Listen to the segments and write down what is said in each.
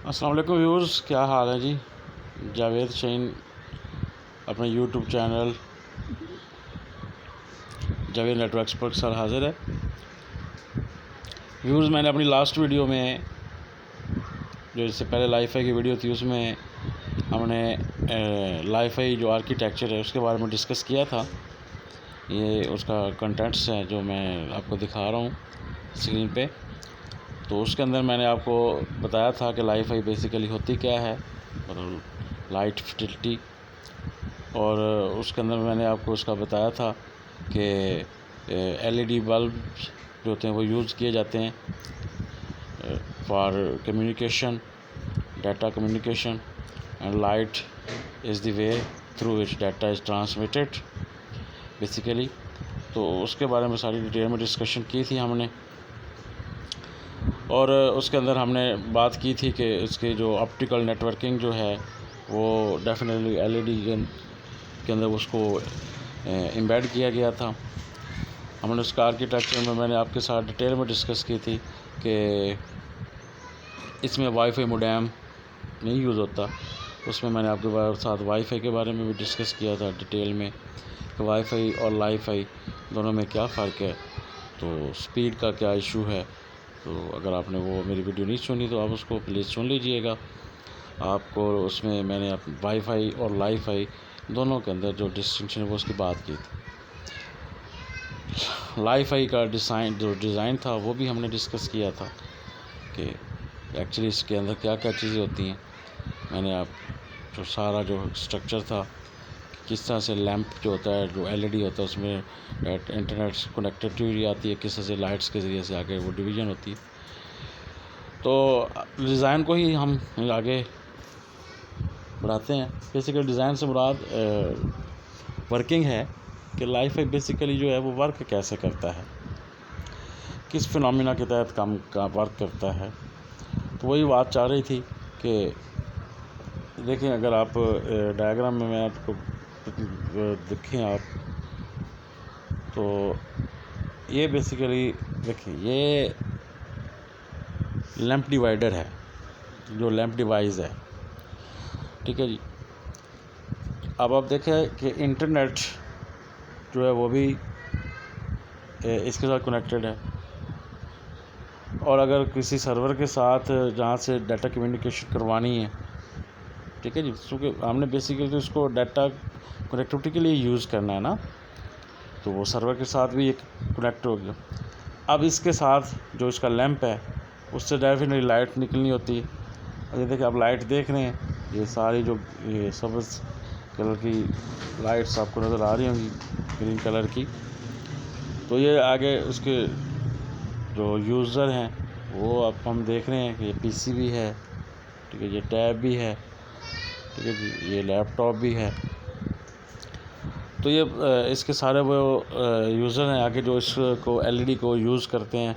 अस्सलाम वालेकुम व्यूअर्स, क्या हाल है जी। जावेद शहीन अपने यूट्यूब चैनल जावेद नेटवर्क्स पर सर हाज़िर है। व्यूअर्स, मैंने अपनी लास्ट वीडियो में जो इससे पहले लाईफाई की वीडियो थी उसमें हमने लाईफाई जो आर्किटेक्चर है उसके बारे में डिस्कस किया था। ये उसका कंटेंट्स है जो मैं आपको दिखा रहा हूँ स्क्रीन पे। तो उसके अंदर मैंने आपको बताया था कि लाईफाई बेसिकली होती क्या है और लाइट फिटिलिटी, और उसके अंदर मैंने आपको उसका बताया था कि एलईडी बल्ब जो होते हैं वो यूज़ किए जाते हैं for communication, data communication, and light is the way through which data is transmitted basically. तो उसके बारे में सारी डिटेल में डिस्कशन की थी हमने, और उसके अंदर हमने बात की थी कि इसके जो ऑप्टिकल नेटवर्किंग जो है वो डेफिनेटली एलईडी के अंदर उसको एम्बेड किया गया था। हमने उसका आर्किटेक्चर में मैंने आपके साथ डिटेल में डिस्कस की थी कि इसमें वाईफाई मोडेम नहीं यूज़ होता। उसमें मैंने आपके साथ वाईफाई के बारे में भी डिस्कस किया था डिटेल में कि वाईफाई और लाईफाई दोनों में क्या फ़र्क है, तो स्पीड का क्या इशू है। तो अगर आपने वो मेरी वीडियो नहीं सुनी तो आप उसको प्लीज़ सुन लीजिएगा। आपको उसमें मैंने वाईफाई और लाईफाई दोनों के अंदर जो डिस्टिंक्शन है वो उसकी बात की थी। लाईफाई का डिज़ाइन था वो भी हमने डिस्कस किया था कि एक्चुअली इसके अंदर क्या क्या चीज़ें होती हैं। मैंने आप जो सारा जो स्ट्रक्चर था, किस तरह से लैंप जो होता है, जो एलईडी होता है उसमें इंटरनेट कनेक्टिविटी आती है, किस तरह से लाइट्स के ज़रिए से आगे वो डिवीज़न होती है। तो डिज़ाइन को ही हम आगे बढ़ाते हैं। बेसिकली डिज़ाइन से मुराद वर्किंग है कि लाईफाई बेसिकली जो है वो वर्क कैसे करता है, किस फिनोमिना के तहत काम का वर्क करता है। तो वही बात चाह रही थी कि देखें, अगर आप डायग्राम में मैं आपको देखें आप, तो ये बेसिकली देखिए ये लैंप डिवाइडर है, जो लैंप डिवाइस है, ठीक है जी। अब आप देखें कि इंटरनेट जो है वो भी इसके साथ कनेक्टेड है, और अगर किसी सर्वर के साथ जहाँ से डाटा कम्युनिकेशन करवानी है, ठीक है जी, क्योंकि हमने बेसिकली तो इसको डाटा कनेक्टिविटी के लिए यूज़ करना है ना, तो वो सर्वर के साथ भी एक कनेक्ट हो गया। अब इसके साथ जो इसका लैंप है उससे डेफिनेटली लाइट निकलनी होती है। अभी देखिए आप लाइट देख रहे हैं, ये सारी जो ये सब्ज़ कलर की लाइट्स आपको नज़र आ रही होंगी, ग्रीन कलर की। तो ये आगे उसके जो यूज़र हैं वो अब हम देख रहे हैं कि ये पीसी भी है, ठीक है, ये टैब भी है, ठीक है जी, ये लैपटॉप भी है। तो ये इसके सारे वो यूज़र हैं आगे जो इसको एलईडी को यूज़ करते हैं,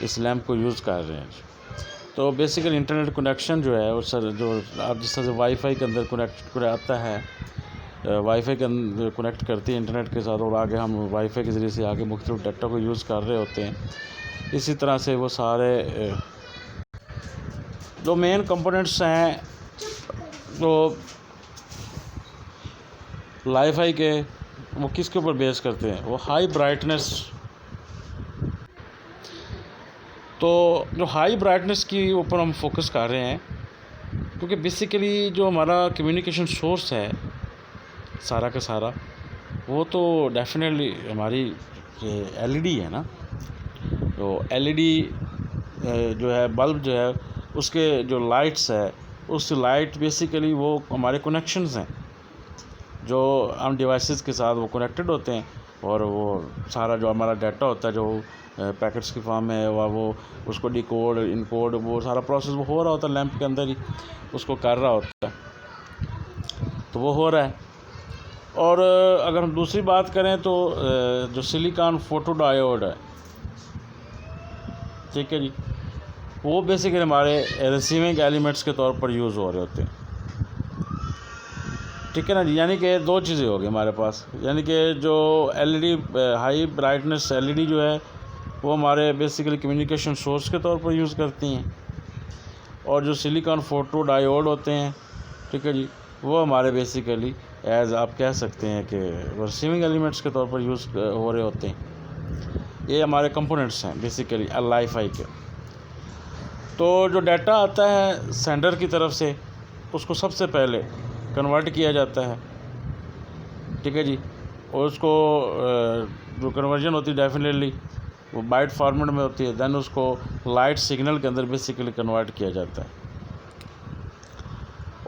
इस लैंप को यूज़ कर रहे हैं। तो बेसिकली इंटरनेट कनेक्शन जो है, और सर जो आप जिस तरह से वाईफाई के अंदर कनेक्ट आता है, वाईफाई के अंदर कनेक्ट करती है इंटरनेट के साथ, और आगे हम वाईफाई के ज़रिए से आगे मुख्तलिफ डाटा को यूज़ कर रहे होते हैं। इसी तरह से वो सारे जो मेन कंपोनेंट्स हैं तो लाईफाई के, वो किसके ऊपर बेस करते हैं, वो हाई ब्राइटनेस। तो जो हाई ब्राइटनेस की ऊपर हम फोकस कर रहे हैं, क्योंकि बेसिकली जो हमारा कम्युनिकेशन सोर्स है सारा का सारा, वो तो डेफिनेटली हमारी एलईडी है ना। तो एलईडी जो है बल्ब जो है उसके जो लाइट्स है, उस लाइट बेसिकली वो हमारे कनेक्शंस हैं जो हम डिवाइसेस के साथ वो कनेक्टेड होते हैं, और वो सारा जो हमारा डाटा होता है जो पैकेट्स की फॉर्म में है वो उसको डिकोड इनकोड वो सारा प्रोसेस वो हो रहा होता है लैंप के अंदर ही, उसको कर रहा होता है, तो वो हो रहा है। और अगर हम दूसरी बात करें तो जो सिलिकॉन फोटो डायोड है, ठीक है जी, वो बेसिकली हमारे रिसीविंग एलिमेंट्स के तौर पर यूज़ हो रहे होते हैं, ठीक है ना जी। यानी कि दो चीज़ें हो गई हमारे पास, यानी कि जो एलईडी हाई ब्राइटनेस एलईडी जो है वो हमारे बेसिकली कम्युनिकेशन सोर्स के तौर पर यूज़ करती हैं, और जो सिलिकॉन फोटो डायोड होते हैं, ठीक है जी, वो हमारे बेसिकली एज आप कह सकते हैं कि रिसीविंग एलिमेंट्स के तौर पर यूज़ हो रहे होते हैं। ये हमारे कंपोनेंट्स हैं बेसिकली LI5 के। तो जो डाटा आता है सेंडर की तरफ से, उसको सबसे पहले कन्वर्ट किया जाता है, ठीक है जी, और उसको जो कन्वर्जन होती है डेफिनेटली वो बाइट फॉर्मेट में होती है। देन उसको लाइट सिग्नल के अंदर बेसिकली कन्वर्ट किया जाता है।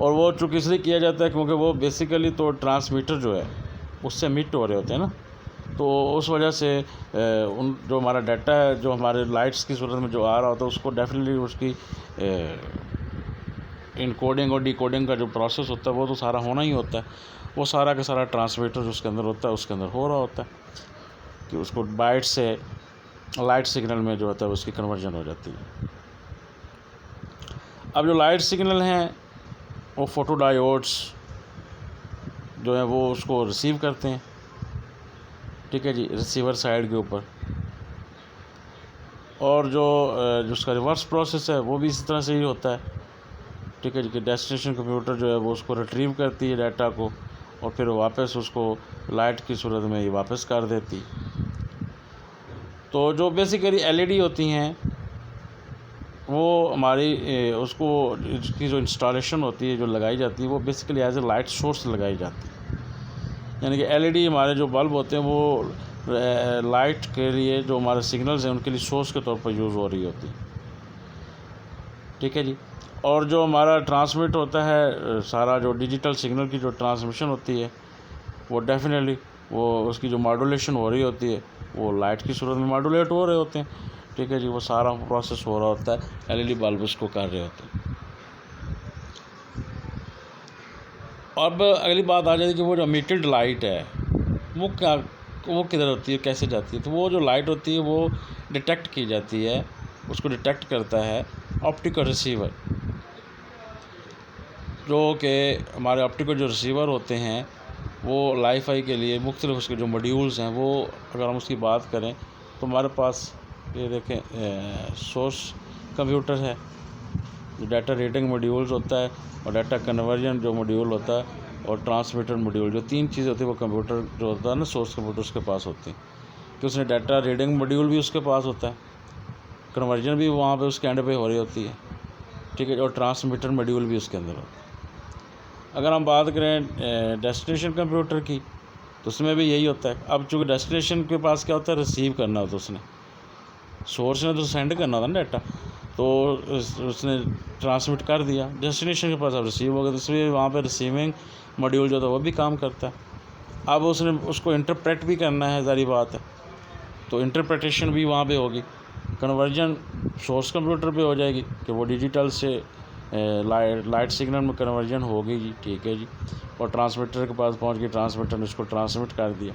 और वो चूँकि इसलिए किया जाता है क्योंकि वो बेसिकली तो ट्रांसमीटर जो है उससे मिट हो रहे होते हैं ना, तो उस वजह से उन जो हमारा डाटा है जो हमारे लाइट्स की सूरत में जो आ रहा होता है उसको डेफिनेटली उसकी इनकोडिंग और डिकोडिंग का जो प्रोसेस होता है वो तो सारा होना ही होता है। वो सारा का सारा ट्रांसमीटर जो उसके अंदर होता है उसके अंदर हो रहा होता है कि उसको बाइट से लाइट सिग्नल में जो होता है उसकी कन्वर्जन हो जाती है। अब जो लाइट सिग्नल हैं वो फोटो डायोड्स जो है वो उसको रिसीव करते हैं, ठीक है जी, रिसीवर साइड के ऊपर। और जो उसका रिवर्स प्रोसेस है वो भी इसी तरह से ही होता है, ठीक है जी, कि डेस्टिनेशन कंप्यूटर जो है वो उसको रिट्रीव करती है डाटा को और फिर वापस उसको लाइट की सूरत में ही वापस कर देती। तो जो बेसिकली LED होती हैं वो हमारी उसको इसकी जो इंस्टॉलेशन होती है जो लगाई जाती है वो basically as a light source लगाई जाती है। यानी कि LED हमारे जो बल्ब होते हैं वो लाइट के लिए जो हमारे सिग्नल्स हैं उनके लिए सोर्स के तौर पर यूज़ हो रही होती है, ठीक है जी। और जो हमारा ट्रांसमिट होता है सारा जो डिजिटल सिग्नल की जो ट्रांसमिशन होती है वो डेफिनेटली वो उसकी जो मॉड्यूलेशन हो रही होती है वो लाइट की सूरत में मॉड्यूलेट हो रहे होते हैं, ठीक है जी। वो सारा प्रोसेस हो रहा होता है, LED बल्ब उसको कर रहे होते हैं। अब अगली बात आ जाती है कि वो जो एमिटेड लाइट है वो किधर होती है, कैसे जाती है। तो वो जो लाइट होती है वो डिटेक्ट की जाती है, उसको डिटेक्ट करता है ऑप्टिकल रिसीवर, जो कि हमारे ऑप्टिकल जो रिसीवर होते हैं वो LI5 के लिए मुख्तलिफ उसके जो मॉड्यूल्स हैं वो अगर हम उसकी बात करें तो हमारे पास ये देखें सोर्स कंप्यूटर है, जो डाटा रीडिंग मॉड्यूल्स होता है और डाटा कन्वर्जन जो मॉड्यूल होता है और ट्रांसमीटर मॉड्यूल, जो तीन चीज़ होती है वो कंप्यूटर जो होता है ना सोर्स कंप्यूटर उसके पास होती है। कि उसने डाटा रीडिंग मॉड्यूल भी उसके पास होता है, कन्वर्जन भी वहाँ पे उसके एंड पे हो रही होती है, ठीक है, और ट्रांसमीटर मॉड्यूल भी उसके अंदर होता है। अगर हम बात करें डेस्टिनेशन कंप्यूटर की तो उसमें भी यही होता है। अब चूँकि डेस्टिनेशन के पास क्या होता है, रिसीव करना होता है, उसने सोर्स ने तो सेंड करना होता है ना डाटा, तो उसने ट्रांसमिट कर दिया, डेस्टिनेशन के पास अब रिसीव हो गया, तो इसलिए वहाँ पे रिसीविंग मॉड्यूल जो था वो भी काम करता है। अब उसने उसको इंटरप्रेट भी करना है, ज़ाहिर बात है, तो इंटरप्रेटेशन भी वहाँ पे होगी। कन्वर्जन सोर्स कंप्यूटर पे हो जाएगी कि वो डिजिटल से लाइट सिग्नल में कन्वर्जन हो गई जी, ठीक है जी, और ट्रांसमीटर के पास पहुंच गई, ट्रांसमीटर ने उसको ट्रांसमिट कर दिया।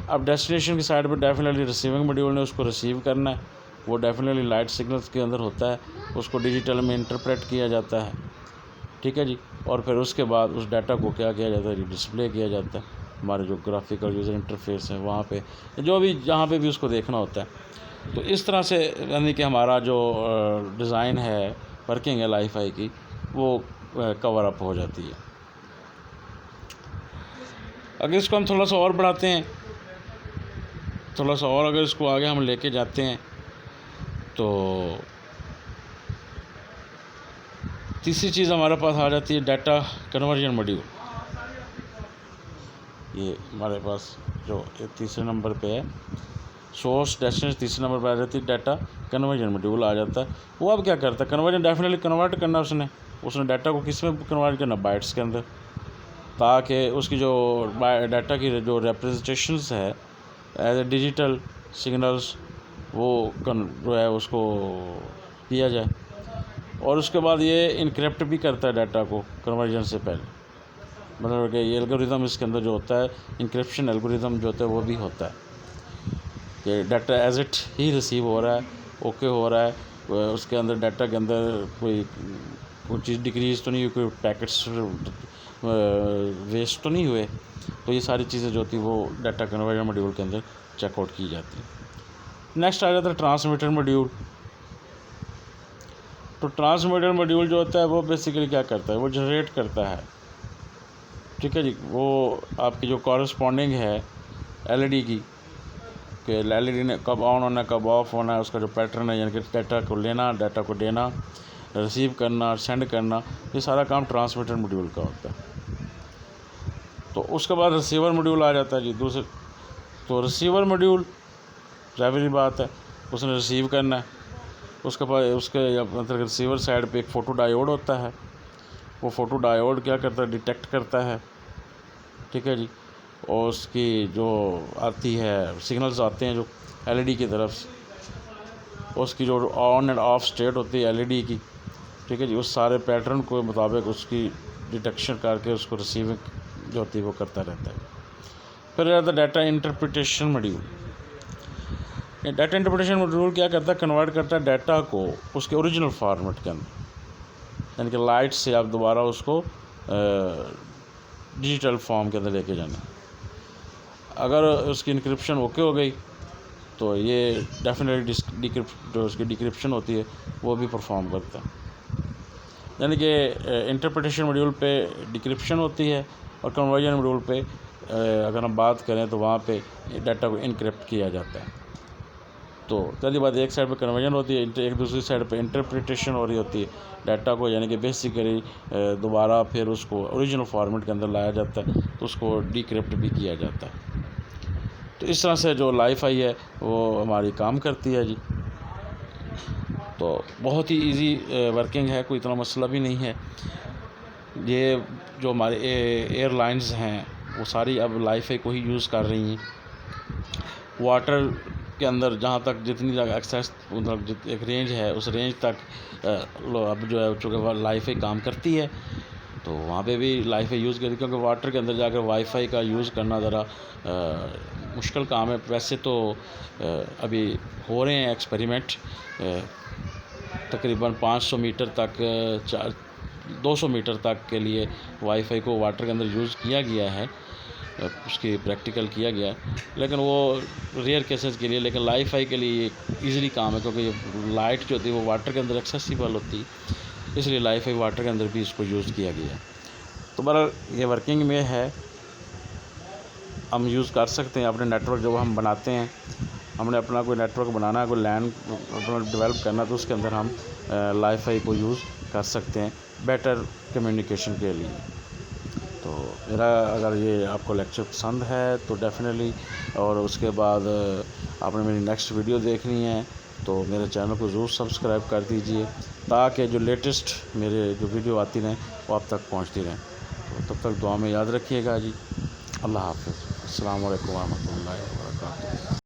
अब डेस्टिनेशन की साइड पर डेफिनेटली रिसीविंग मॉड्यूल ने उसको रिसीव करना है, वो डेफिनेटली लाइट सिग्नल्स के अंदर होता है, उसको डिजिटल में इंटरप्रेट किया जाता है, ठीक है जी, और फिर उसके बाद उस डाटा को क्या किया जाता है, डिस्प्ले किया जाता है हमारे जो ग्राफिकल यूज़र इंटरफेस है वहाँ पे, जो भी जहाँ पे भी उसको देखना होता है। तो इस तरह से यानी कि हमारा जो डिज़ाइन है वर्किंग है LI5 की वो कवर अप हो जाती है। अगर इसको हम थोड़ा सा और बढ़ाते हैं, थोड़ा सा और अगर इसको आगे हम लेके जाते हैं तो तीसरी चीज़ हमारे पास आ जाती है डाटा कन्वर्जन मॉड्यूल। ये हमारे पास जो तीसरे नंबर पे है, सोर्स डेस्टिनेशन तीसरे नंबर पर आ जाती है, डाटा कन्वर्जन मॉड्यूल आ जाता है। वो अब क्या करता है, कन्वर्जन डेफिनेटली कन्वर्ट करना उसने डाटा को किस में कन्वर्ट करना, बाइट्स के अंदर, ताकि उसकी जो डाटा की जो रिप्रेजेंटेशंस है एज ए डिजिटल सिग्नल्स वो जो है उसको दिया जाए। और उसके बाद ये इनक्रिप्ट भी करता है डाटा को कन्वर्जन से पहले, मतलब कि ये एल्गोरिदम इसके अंदर जो होता है, इंक्रिप्शन एल्गोरिदम जो होता है वो भी होता है कि डाटा एज इट ही रिसीव हो रहा है, ओके हो रहा है, उसके अंदर डाटा के अंदर कोई चीज़ डिक्रीज़ तो नहीं हुई, कोई पैकेट्स वेस्ट तो नहीं हुए। तो ये सारी चीज़ें जो होती है वो डाटा कन्वर्जन मॉड्यूल के अंदर चेकआउट की जाती है। नेक्स्ट आ जाता है ट्रांसमीटर मॉड्यूल। तो ट्रांसमीडियल मॉड्यूल जो होता है वो बेसिकली क्या करता है, वो जनरेट करता है, ठीक है जी। वो आपकी जो कॉरस्पॉन्डिंग है एलईडी की, कि एलईडी ने कब ऑन होना है कब ऑफ होना है, उसका जो पैटर्न है, यानी कि डाटा को लेना, डाटा को देना, रिसीव करना, सेंड करना, ये सारा काम ट्रांसमीटर मॉड्यूल का होता है। तो उसके बाद रिसीवर मॉड्यूल आ जाता है जी दूसरे। तो रिसीवर मॉड्यूल ज़ाहिर बात है उसने रिसीव करना है, उसके बाद उसके मतलब रिसीवर साइड पे एक फ़ोटो डायोड होता है। वो फ़ोटो डायोड क्या करता है, डिटेक्ट करता है, ठीक है जी। और उसकी जो आती है सिग्नल्स आते हैं जो एलईडी की तरफ से, उसकी जो ऑन एंड ऑफ स्टेट होती है एलईडी की, ठीक है जी, उस सारे पैटर्न को मुताबिक उसकी डिटेक्शन करके उसको रिसीविंग जो होती है वो करता रहता है। फिर रहता है data interpretation module. Data interpretation module क्या करता है, कन्वर्ट करता है डाटा को उसके ओरिजिनल फॉर्मेट के अंदर, यानी कि लाइट से आप दोबारा उसको डिजिटल फॉर्म के अंदर लेके जाना। अगर उसकी इनक्रिप्शन ओके हो गई तो ये डेफिनेटली जो उसकी डिक्रिप्शन होती है वो भी परफॉर्म करता है। यानी कि इंटरप्रिटेशन मॉड्यूल पे डिक्रिप्शन होती है और कन्वर्जन मॉड्यूल पे अगर हम बात करें तो वहाँ पे डाटा को इनक्रिप्ट किया जाता है। तो पहली बात, एक साइड पे कन्वर्जन होती है, एक दूसरी साइड पे इंटरप्रिटेशन हो रही होती है डाटा को, यानी कि बेसिकली दोबारा फिर उसको ओरिजिनल फॉर्मेट के अंदर लाया जाता है, तो उसको डिक्रिप्ट भी किया जाता है। तो इस तरह से जो लाईफाई है वो हमारी काम करती है जी। तो बहुत ही इजी वर्किंग है, कोई इतना मसला भी नहीं है। ये जो हमारे एयरलाइंस हैं वो सारी अब लाईफाई को ही यूज़ कर रही हैं। वाटर के अंदर जहाँ तक जितनी जगह एक्सेस मतलब एक रेंज है उस रेंज तक अब जो है चूँकि लाईफाई काम करती है तो वहाँ पे भी लाईफाई यूज़ करती है, क्योंकि वाटर के अंदर जाकर वाईफाई का यूज़ करना ज़रा मुश्किल काम है। वैसे तो अभी हो रहे हैं एक्सपेरिमेंट, तकरीबन 500 मीटर तक 200 मीटर तक के लिए वाईफाई को वाटर के अंदर यूज़ किया गया है, उसकी प्रैक्टिकल किया गया है, लेकिन वो रेयर केसेस के लिए। लेकिन लाईफाई के लिए इजीली काम है, क्योंकि लाइट जो होती है वो वाटर के अंदर एक्सेसिबल होती है, इसलिए लाईफाई वाटर के अंदर भी इसको यूज़ किया गया है। तो बहरहाल ये वर्किंग में है, हम यूज़ कर सकते हैं। अपने नेटवर्क जब हम बनाते हैं, हमने अपना कोई नेटवर्क बनाना है, कोई लैन अपना डेवलप करना, तो उसके अंदर हम लाईफाई को यूज़ कर सकते हैं बेटर कम्युनिकेशन के लिए। तो मेरा अगर ये आपको लेक्चर पसंद है तो डेफिनेटली, और उसके बाद आपने मेरी नेक्स्ट वीडियो देखनी है तो मेरे चैनल को ज़रूर सब्सक्राइब कर दीजिए, ताकि जो लेटेस्ट मेरे जो वीडियो आती रहें वो आप तक पहुंचती रहें। तो तब तक दुआ में याद रखिएगा जी। अल्लाह हाफ़िज़। अस्सलाम वालेकुम व रहमतुल्लाहि व बरकातुहू।